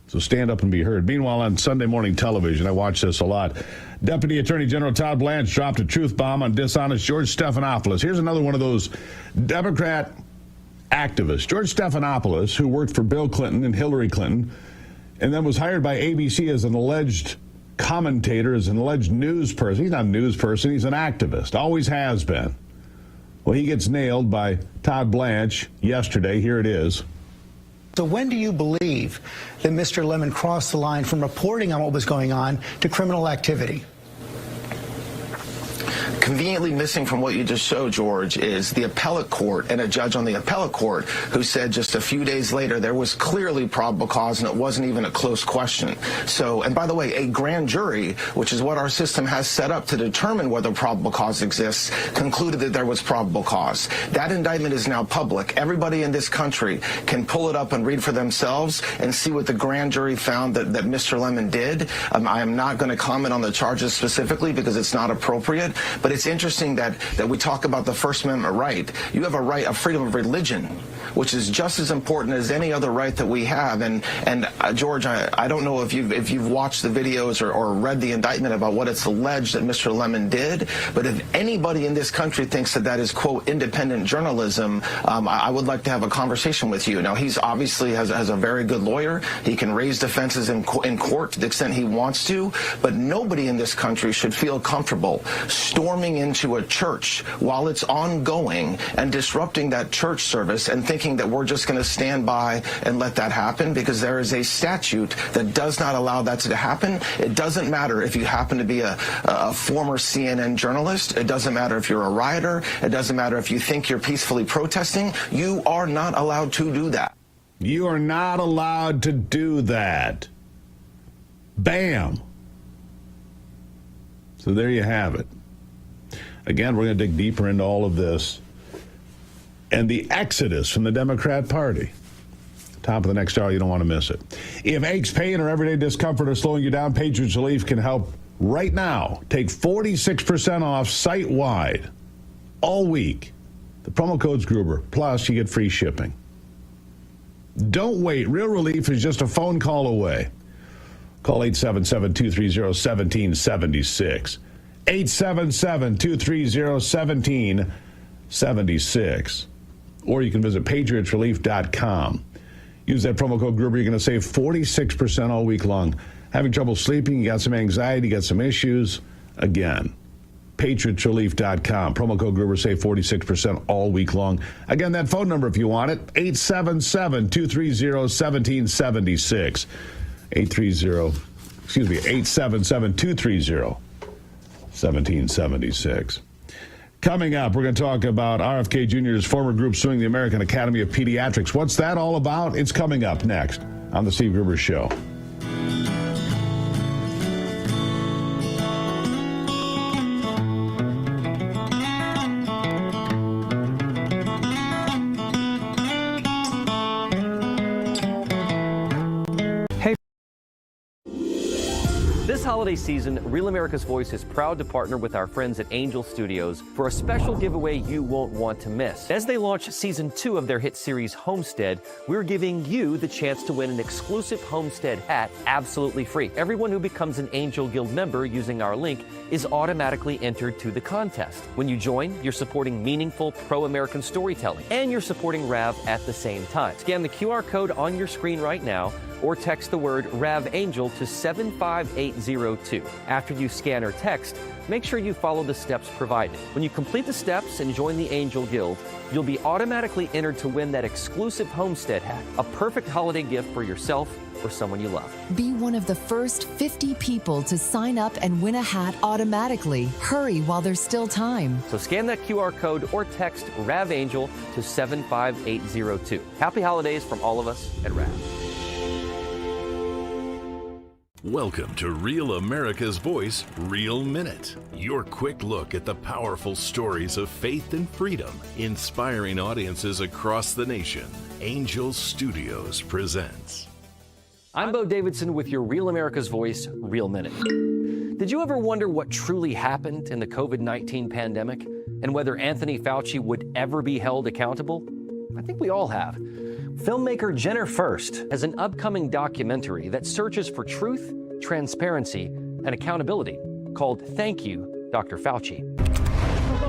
So stand up and be heard. Meanwhile, on Sunday morning television, I watch this a lot. Deputy Attorney General Todd Blanche dropped a truth bomb on dishonest George Stephanopoulos. Here's another one of those Democrat activists. George Stephanopoulos, who worked for Bill Clinton and Hillary Clinton, and then was hired by ABC as an alleged commentator, as an alleged news person. He's not a news person. He's an activist. Always has been. Well, he gets nailed by Todd Blanche yesterday. Here it is. So when do you believe that Mr. Lemon crossed the line from reporting on what was going on to criminal activity? Conveniently missing from what you just showed, George, is the appellate court and a judge on the appellate court who said just a few days later there was clearly probable cause and it wasn't even a close question. So, and by the way, a grand jury, which is what our system has set up to determine whether probable cause exists, concluded that there was probable cause. That indictment is now public. Everybody in this country can pull it up and read for themselves and see what the grand jury found that Mr. Lemon did. I am not going to comment on the charges specifically because it's not appropriate, but it's interesting that we talk about the First Amendment right. You have a right of freedom of religion, which is just as important as any other right that we have. And George, I don't know if you've watched the videos or read the indictment about what it's alleged that Mr. Lemon did, but if anybody in this country thinks that is, quote, independent journalism, I would like to have a conversation with you. Now, he's obviously has a very good lawyer. He can raise defenses in court to the extent he wants to, but nobody in this country should feel comfortable storming into a church while it's ongoing and disrupting that church service and thinking that we're just going to stand by and let that happen, because there is a statute that does not allow that to happen. It doesn't matter if you happen to be a former CNN journalist. It doesn't matter if you're a rioter. It doesn't matter if you think you're peacefully protesting. You are not allowed to do that. You are not allowed to do that. Bam. So there you have it. Again, we're going to dig deeper into all of this and the exodus from the Democrat Party. Top of the next hour, you don't want to miss it. If aches, pain, or everyday discomfort are slowing you down, Patriots Relief can help right now. Take 46% off site-wide all week. The promo code's Gruber. Plus, you get free shipping. Don't wait. Real relief is just a phone call away. Call 877-230-1776. 877-230-1776. Or you can visit patriotsrelief.com. Use that promo code Gruber. You're going to save 46% all week long. Having trouble sleeping, you got some anxiety, you got some issues. Again, patriotsrelief.com. Promo code Gruber, save 46% all week long. Again, that phone number if you want it, 877-230-1776. 877-230-1776. Coming up, we're going to talk about RFK Jr.'s former group suing the American Academy of Pediatrics. What's that all about? It's coming up next on The Steve Gruber Show. This holiday season, Real America's Voice is proud to partner with our friends at Angel Studios for a special giveaway you won't want to miss. As they launch Season 2 of their hit series Homestead, we're giving you the chance to win an exclusive Homestead hat absolutely free. Everyone who becomes an Angel Guild member using our link is automatically entered to the contest. When you join, you're supporting meaningful pro-American storytelling, and you're supporting RAV at the same time. Scan the QR code on your screen right now, or text the word RAV Angel to 75802. After you scan or text, make sure you follow the steps provided. When you complete the steps and join the Angel Guild, you'll be automatically entered to win that exclusive Homestead hat, a perfect holiday gift for yourself or someone you love. Be one of the first 50 people to sign up and win a hat automatically. Hurry while there's still time. So scan that QR code or text RAV Angel to 75802. Happy holidays from all of us at RAV. Welcome to Real America's Voice, Real Minute. Your quick look at the powerful stories of faith and freedom, inspiring audiences across the nation. Angel Studios presents. I'm Bo Davidson with your Real America's Voice, Real Minute. Did you ever wonder what truly happened in the COVID-19 pandemic and whether Anthony Fauci would ever be held accountable? I think we all have. Filmmaker Jenner First has an upcoming documentary that searches for truth, transparency, and accountability called Thank You, Dr. Fauci.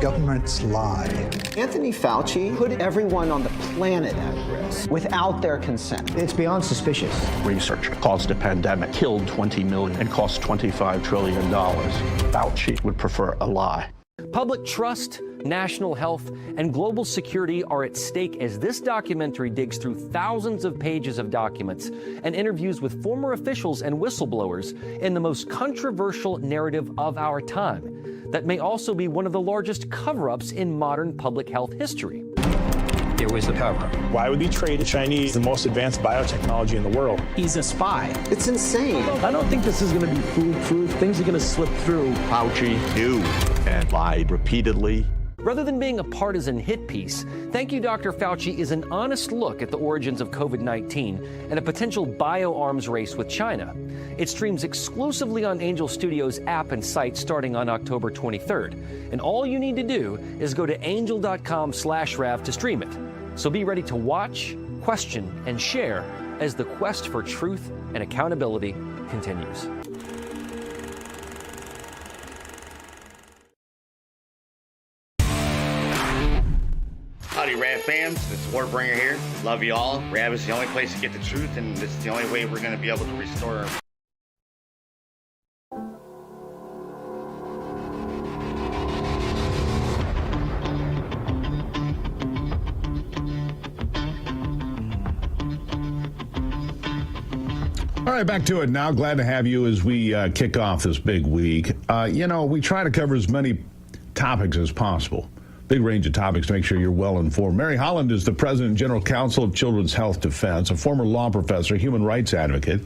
Governments lie. Anthony Fauci put everyone on the planet at risk without their consent. It's beyond suspicious. Research caused a pandemic, killed 20 million, and cost $25 trillion. Fauci would prefer a lie. Public trust, national health, and global security are at stake as this documentary digs through thousands of pages of documents and interviews with former officials and whistleblowers in the most controversial narrative of our time that may also be one of the largest cover-ups in modern public health history. There was the cover-up. Why would he trade the Chinese the most advanced biotechnology in the world? He's a spy. It's insane. I don't think this is going to be foolproof. Things are going to slip through. Fauci knew and lied repeatedly. Rather than being a partisan hit piece, Thank You, Dr. Fauci is an honest look at the origins of COVID-19 and a potential bioarms race with China. It streams exclusively on Angel Studios app and site starting on October 23rd. And all you need to do is go to angel.com/Rav to stream it. So be ready to watch, question, and share as the quest for truth and accountability continues. Howdy, Rav fams. This is Warbringer here. Love you all. Rav is the only place to get the truth, and this is the only way we're going to be able to restore our... All right, back to it now. Glad to have you as we kick off this big week. We try to cover as many topics as possible. Big range of topics to make sure you're well informed. Mary Holland is the President and General Counsel of Children's Health Defense, a former law professor, human rights advocate.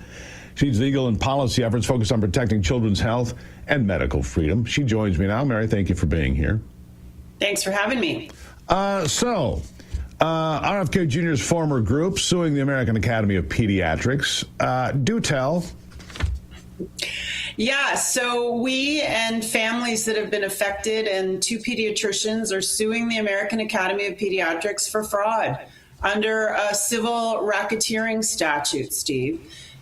She leads legal and policy efforts focused on protecting children's health and medical freedom. She joins me now. Mary, thank you for being here. Thanks for having me. RFK Jr.'s former group suing the American Academy of Pediatrics. Do tell. Yeah, so we and families that have been affected and 2 pediatricians are suing the American Academy of Pediatrics for fraud under a civil racketeering statute, Steve.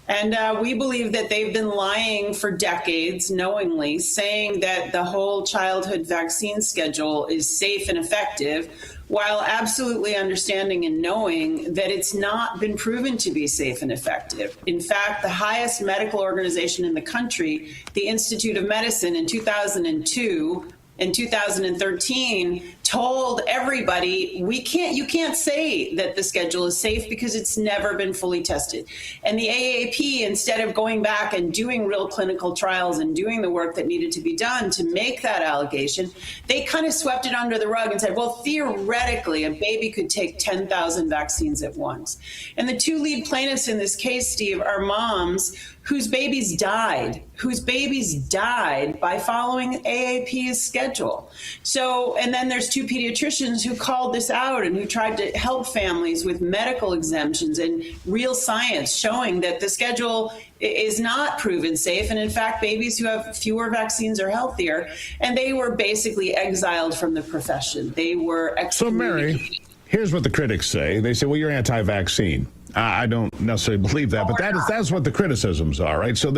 And we believe that they've been lying for decades, knowingly, saying that the whole childhood vaccine schedule is safe and effective, while absolutely understanding and knowing that it's not been proven to be safe and effective. In fact, the highest medical organization in the country, the Institute of Medicine, in 2002 and 2013, told everybody, you can't say that the schedule is safe because it's never been fully tested. And the AAP, instead of going back and doing real clinical trials and doing the work that needed to be done to make that allegation, they kind of swept it under the rug and said, well, theoretically, a baby could take 10,000 vaccines at once. And the 2 lead plaintiffs in this case, Steve, are moms whose babies died by following AAP's schedule. So, and then there's 2 pediatricians who called this out and who tried to help families with medical exemptions and real science showing that the schedule is not proven safe. And in fact, babies who have fewer vaccines are healthier. And they were basically exiled from the profession. They were So, Mary, here's what the critics say. They say, well, you're anti-vaccine. I don't necessarily believe that, but that's what the criticisms are, right? So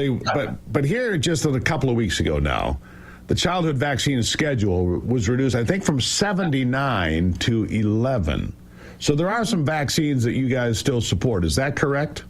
but here, just a couple of weeks ago now, the childhood vaccine schedule was reduced, I think, from 79 to 11. So there are some vaccines that you guys still support. Is that correct?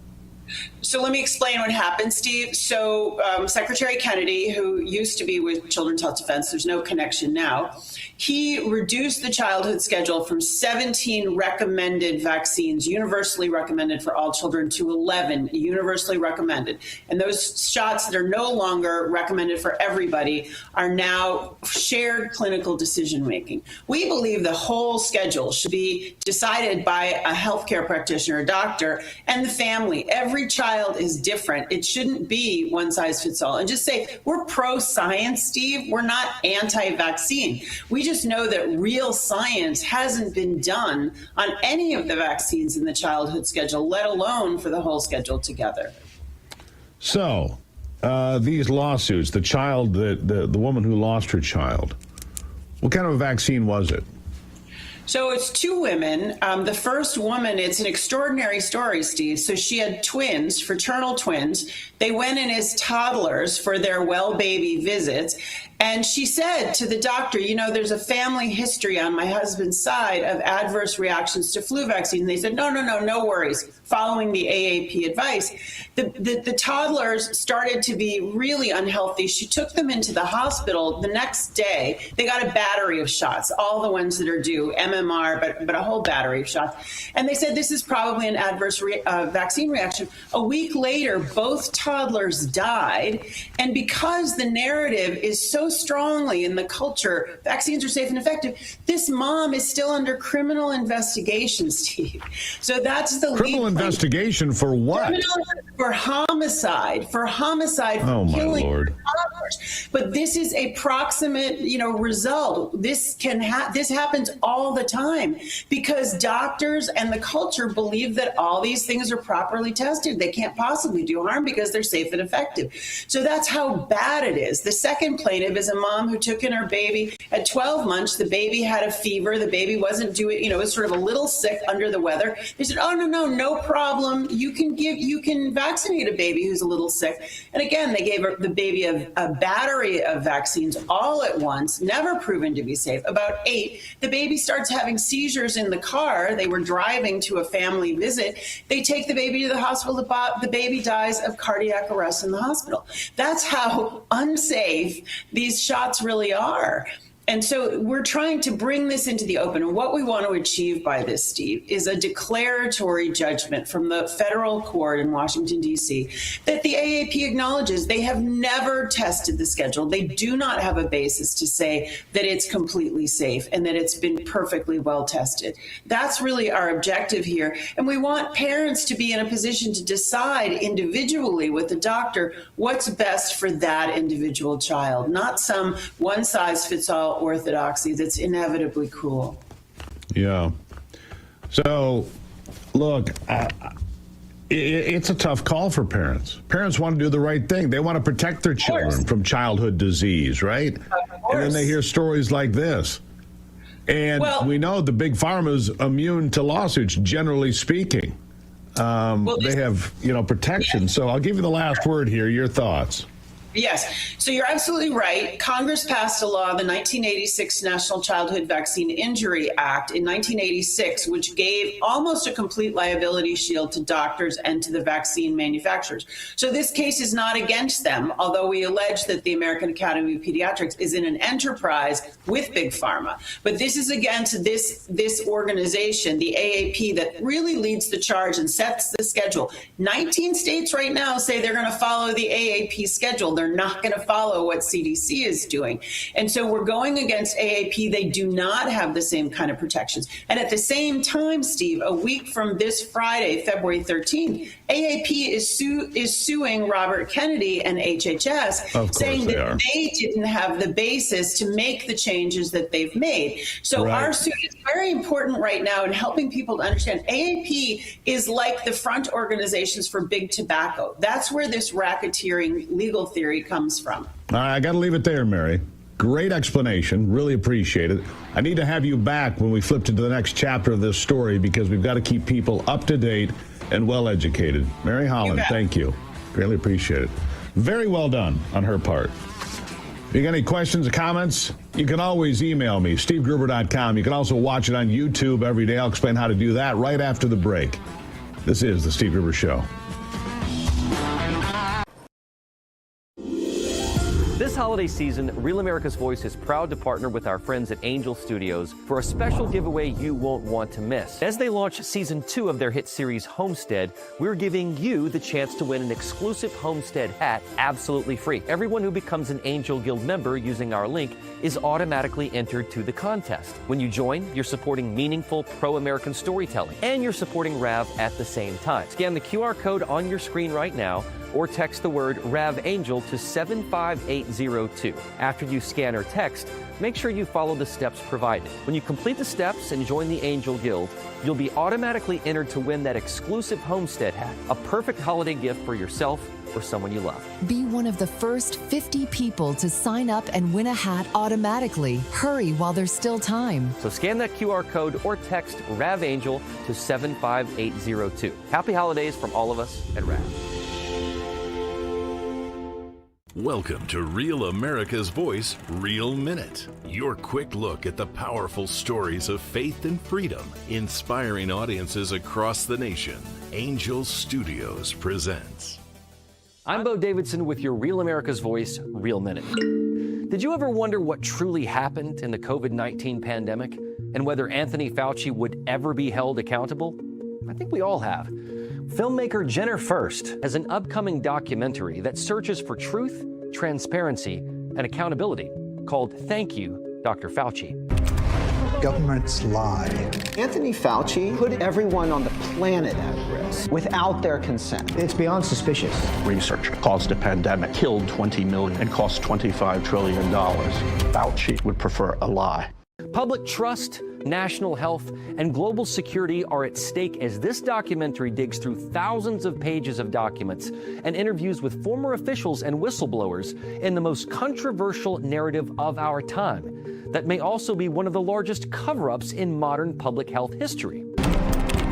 So let me explain what happened, Steve. So Secretary Kennedy, who used to be with Children's Health Defense, there's no connection now, he reduced the childhood schedule from 17 recommended vaccines, universally recommended for all children, to 11 universally recommended. And those shots that are no longer recommended for everybody are now shared clinical decision-making. We believe the whole schedule should be decided by a healthcare practitioner, a doctor, and the family. Every child is different. It shouldn't be one size fits all. And just say, we're pro-science, Steve. We're not anti-vaccine. We just know that real science hasn't been done on any of the vaccines in the childhood schedule, let alone for the whole schedule together. So these lawsuits, the woman who lost her child, what kind of a vaccine was it? So it's 2 women. The first woman, it's an extraordinary story, Steve. So she had twins, fraternal twins. They went in as toddlers for their well baby visits. And she said to the doctor, there's a family history on my husband's side of adverse reactions to flu vaccine. And they said, no worries. following the AAP advice. The toddlers started to be really unhealthy. She took them into the hospital. The next day, they got a battery of shots, all the ones that are due, MMR, but a whole battery of shots. And they said this is probably an adverse vaccine reaction. A week later, both toddlers died. And because the narrative is so strongly in the culture, vaccines are safe and effective, this mom is still under criminal investigation, Steve. So that's the criminal investigation for what? For homicide, for killing toddlers. But this is a proximate, result. This happens all the time because doctors and the culture believe that all these things are properly tested. They can't possibly do harm because they're safe and effective. So that's how bad it is. The second plaintiff is a mom who took in her baby at 12 months. The baby had a fever. The baby wasn't doing, was sort of a little sick under the weather. They said, oh, no problem. You can vaccinate a baby who's a little sick. And again, they gave the baby a battery of vaccines all at once, never proven to be safe. About 8, the baby starts having seizures in the car. They were driving to a family visit. They take the baby to the hospital. The baby dies of cardiac arrest in the hospital. That's how unsafe these shots really are. And so we're trying to bring this into the open. And what we want to achieve by this, Steve, is a declaratory judgment from the federal court in Washington, D.C., that the AAP acknowledges they have never tested the schedule. They do not have a basis to say that it's completely safe and that it's been perfectly well tested. That's really our objective here. And we want parents to be in a position to decide individually with the doctor what's best for that individual child, not some one-size-fits-all orthodoxy that's inevitably cruel. Yeah. So, look, it's a tough call for parents. Parents want to do the right thing. They want to protect their children from childhood disease, right? And then they hear stories like this. And we know the big pharma's immune to lawsuits, generally speaking. They have, protection. So I'll give you the last word here. Your thoughts. Yes. So you're absolutely right. Congress passed a law, the 1986 National Childhood Vaccine Injury Act in 1986, which gave almost a complete liability shield to doctors and to the vaccine manufacturers. So this case is not against them, although we allege that the American Academy of Pediatrics is in an enterprise with Big Pharma. But this is against this organization, the AAP, that really leads the charge and sets the schedule. 19 states right now say they're going to follow the AAP schedule. They're not going to follow what CDC is doing. And so we're going against AAP. They do not have the same kind of protections. And at the same time, Steve, a week from this Friday, February 13th, AAP is suing Robert Kennedy and HHS, saying that they didn't have the basis to make the changes that they've made. So our suit is very important right now in helping people to understand AAP is like the front organizations for big tobacco. That's where this racketeering legal theory comes from. I got to leave it there, Mary. Great explanation. Really appreciate it. I need to have you back when we flip to the next chapter of this story because we've got to keep people up to date and well educated. Mary Holland, thank you. Greatly appreciate it. Very well done on her part. If you got any questions or comments, you can always email me, stevegruber.com. You can also watch it on YouTube every day. I'll explain how to do that right after the break. This is The Steve Gruber Show. This holiday season, Real America's Voice is proud to partner with our friends at Angel Studios for a special giveaway you won't want to miss. As they launch season 2 of their hit series Homestead, we're giving you the chance to win an exclusive Homestead hat absolutely free. Everyone who becomes an Angel Guild member using our link is automatically entered to the contest. When you join, you're supporting meaningful pro-American storytelling, and you're supporting RAV at the same time. Scan the QR code on your screen right now, or text the word RAV Angel to 75802. After you scan or text, make sure you follow the steps provided. When you complete the steps and join the Angel Guild, you'll be automatically entered to win that exclusive Homestead hat, a perfect holiday gift for yourself or someone you love. Be one of the first 50 people to sign up and win a hat automatically. Hurry while there's still time. So scan that QR code or text RAV Angel to 75802. Happy holidays from all of us at RAV. Welcome to Real America's Voice, Real Minute. Your quick look at the powerful stories of faith and freedom, inspiring audiences across the nation. Angel Studios presents. I'm Bo Davidson with your Real America's Voice, Real Minute. Did you ever wonder what truly happened in the COVID-19 pandemic and whether Anthony Fauci would ever be held accountable? I think we all have. Filmmaker Jenner First has an upcoming documentary that searches for truth, transparency, and accountability called Thank You, Dr. Fauci. Governments lie. Anthony Fauci put everyone on the planet at risk without their consent. It's beyond suspicious. Research caused a pandemic, killed 20 million, and cost $25 trillion. Fauci would prefer a lie. Public trust, national health, and global security are at stake as this documentary digs through thousands of pages of documents and interviews with former officials and whistleblowers in the most controversial narrative of our time that may also be one of the largest cover-ups in modern public health history.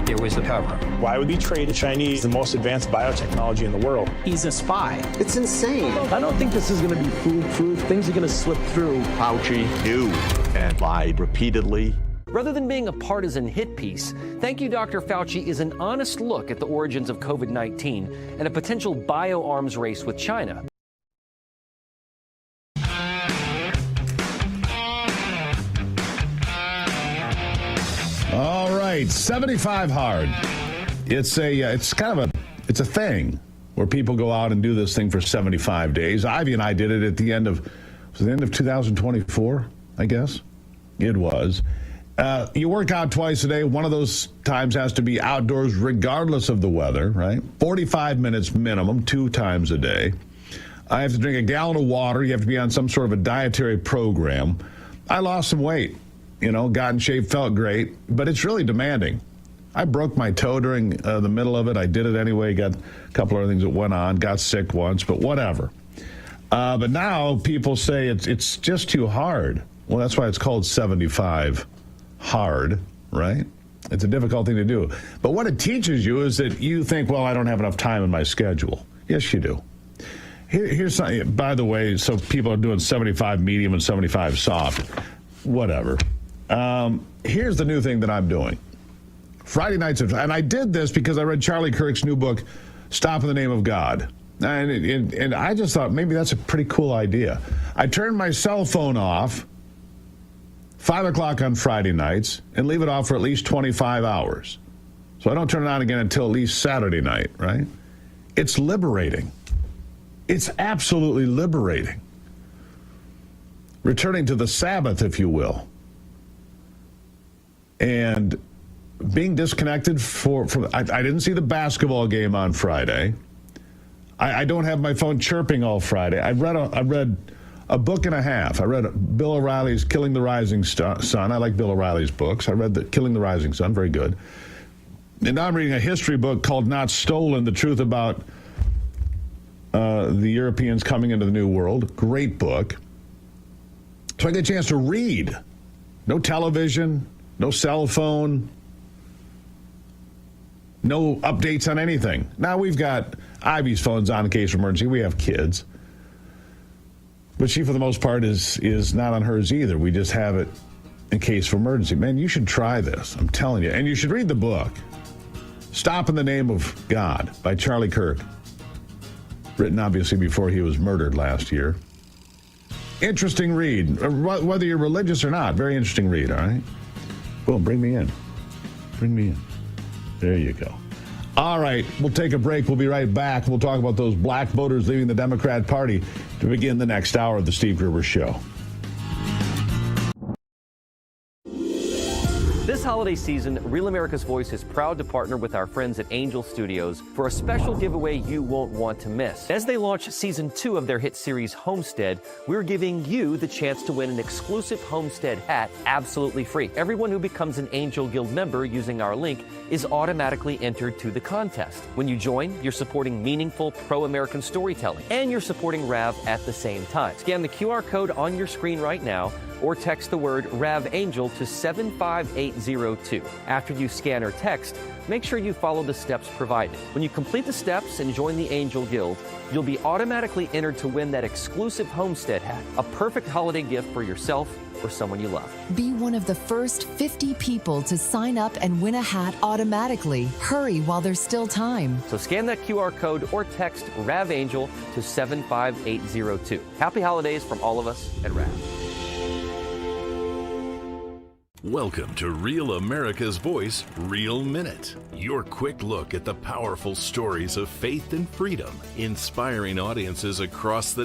There was the cover-up. Why would we trade the Chinese the most advanced biotechnology in the world? He's a spy. It's insane. I don't think this is going to be foolproof. Things are going to slip through. Fauci knew and lied repeatedly. Rather than being a partisan hit piece, Thank You, Dr. Fauci is an honest look at the origins of COVID-19 and a potential bioarms race with China. All right, 75 hard. It's a thing where people go out and do this thing for 75 days. Ivy and I did it at the end of 2024, I guess. It was. You work out twice a day. One of those times has to be outdoors regardless of the weather, right? 45 minutes minimum, 2 times a day. I have to drink a gallon of water. You have to be on some sort of a dietary program. I lost some weight, got in shape, felt great, but it's really demanding. I broke my toe during the middle of it. I did it anyway, got a couple other things that went on, got sick once, but whatever. But now people say it's just too hard. Well, that's why it's called 75 hard, right? It's a difficult thing to do. But what it teaches you is that you think, well, I don't have enough time in my schedule. Yes, you do. Here's something, by the way, so people are doing 75 medium and 75 soft. Whatever. Here's the new thing that I'm doing. Friday nights, and I did this because I read Charlie Kirk's new book, Stop in the Name of God. And I just thought maybe that's a pretty cool idea. I turned my cell phone off 5 o'clock on Friday nights and leave it off for at least 25 hours. So I don't turn it on again until at least Saturday night, right? It's liberating. It's absolutely liberating. Returning to the Sabbath, if you will. And being disconnected I didn't see the basketball game on Friday. I don't have my phone chirping all Friday. I read a book and a half. I read Bill O'Reilly's Killing the Rising Sun. I like Bill O'Reilly's books. I read Killing the Rising Sun, very good. And now I'm reading a history book called Not Stolen, The Truth About the Europeans Coming into the New World. Great book. So I get a chance to read. No television, no cell phone, no updates on anything. Now we've got Ivy's phones on in case of emergency. We have kids. But she, for the most part, is not on hers either. We just have it in case of emergency. Man, you should try this. I'm telling you. And you should read the book, Stop in the Name of God by Charlie Kirk. Written, obviously, before he was murdered last year. Interesting read. Whether you're religious or not, very interesting read, all right? Boom, bring me in. Bring me in. There you go. All right, we'll take a break. We'll be right back. We'll talk about those black voters leaving the Democrat Party to begin the next hour of the Steve Gruber Show. This holiday season, Real America's Voice is proud to partner with our friends at Angel Studios for a special giveaway you won't want to miss. As they launch season 2 of their hit series Homestead, we're giving you the chance to win an exclusive Homestead hat absolutely free. Everyone who becomes an Angel Guild member using our link is automatically entered to the contest. When you join, you're supporting meaningful pro-American storytelling, and you're supporting RAV at the same time. Scan the QR code on your screen right now, or text the word RAV Angel to 75800 7582. After you scan or text, make sure you follow the steps provided. When you complete the steps and join the Angel Guild, you'll be automatically entered to win that exclusive homestead hat, a perfect holiday gift for yourself or someone you love. Be one of the first 50 people to sign up and win a hat automatically. Hurry while there's still time. So scan that QR code or text RAVAngel to 75802. Happy holidays from all of us at RAV. Welcome to Real America's Voice, Real Minute. Your quick look at the powerful stories of faith and freedom, inspiring audiences across the